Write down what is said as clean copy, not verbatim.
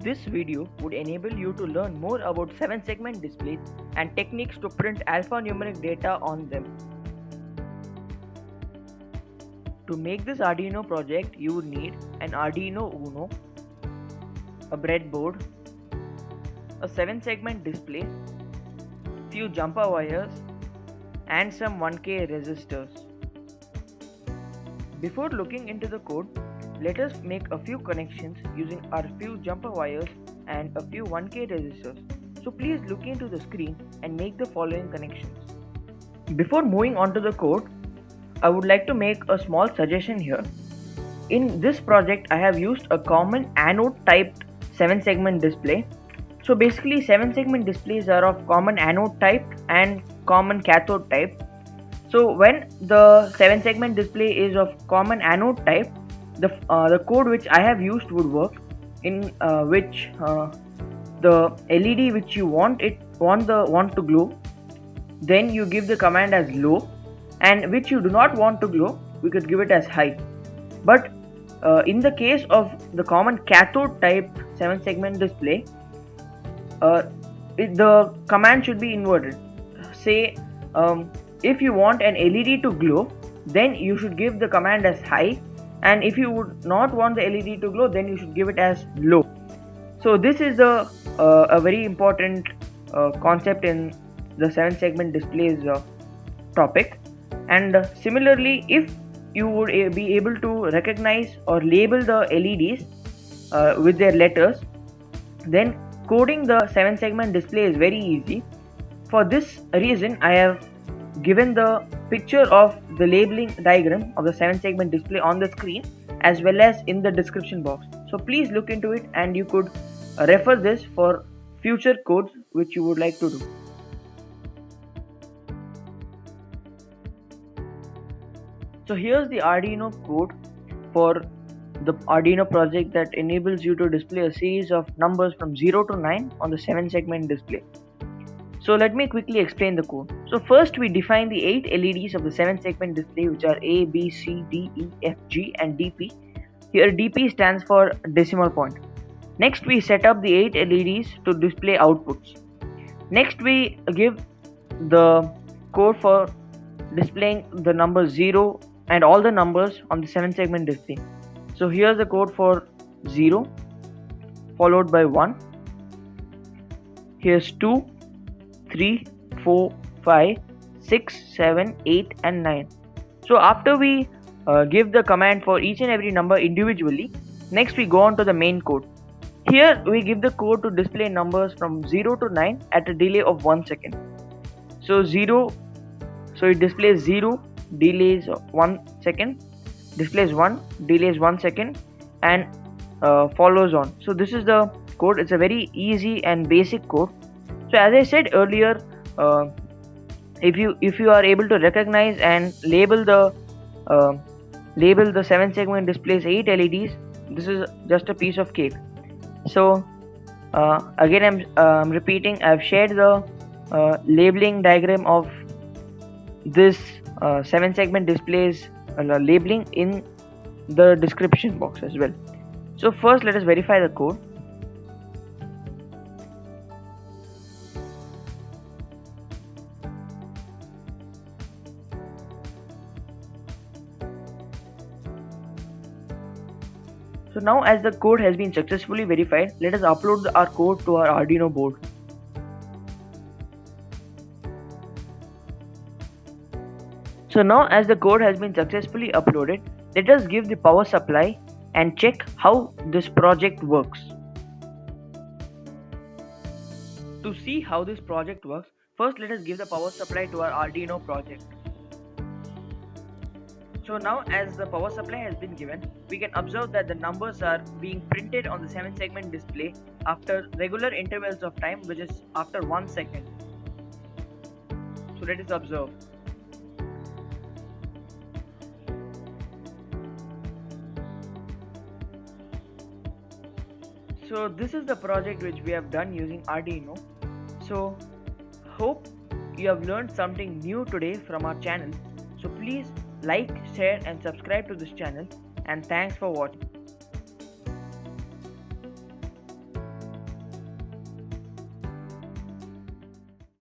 This video would enable you to learn more about 7-segment displays and techniques to print alphanumeric data on them. To make this Arduino project, you would need an Arduino Uno, a breadboard, a 7-segment display, few jumper wires, and some 1K resistors. Before looking into the code, let us make a few connections using our few jumper wires and a few 1K resistors. So please look into the screen and make the following connections. Before moving on to the code, I would like to make a small suggestion here. In this project, I have used a common anode typed 7-segment display. So basically 7-segment displays are of common anode type and common cathode type. So when the 7-segment display is of common anode type, the code which I have used would work, in which the LED which you want to glow, then you give the command as low, and which you do not want to glow, we could give it as high. But in the case of the common cathode type 7-segment display, the command should be inverted. Say if you want an LED to glow, then you should give the command as high, and if you would not want the LED to glow, then you should give it as low. So this is a very important concept in the 7-segment displays topic. And similarly, if you would be able to recognize or label the LEDs with their letters, then coding the 7-segment display is very easy. For this reason, I have given the picture of the labeling diagram of the 7-segment display on the screen as well as in the description box. So please look into it, and you could refer this for future codes which you would like to do. So here's the Arduino code for the Arduino project that enables you to display a series of numbers from 0 to 9 on the 7-segment display. So let me quickly explain the code. So first we define the 8 LEDs of the 7-segment display, which are A, B, C, D, E, F, G and DP. Here DP stands for decimal point. Next we set up the 8 LEDs to display outputs. Next we give the code for displaying the number 0 and all the numbers on the 7-segment display. So here's the code for 0 followed by 1. Here's 2, 3, 4, 5, 6, 7, 8 and 9. So after we give the command for each and every number individually, next we go on to the main code. Here we give the code to display numbers from 0 to 9 at a delay of 1 second. So it displays 0, delays 1 second, displays 1, delays 1 second, and follows on. So this is the code. It's a very easy and basic code. So as I said earlier, if you are able to recognize and label the 7-segment displays 8 LEDs, this is just a piece of cake. So again I'm repeating, I've shared the labeling diagram of this 7-segment displays labeling in the description box as well. So first let us verify the code. So now as the code has been successfully verified, let us upload our code to our Arduino board. So now as the code has been successfully uploaded, let us give the power supply and check how this project works. To see how this project works, first let us give the power supply to our Arduino project. So now as the power supply has been given, we can observe that the numbers are being printed on the 7-segment display after regular intervals of time, which is after 1 second. So let us observe. So this is the project which we have done using Arduino. So hope you have learned something new today from our channel. So please like, share and subscribe to this channel, and thanks for watching.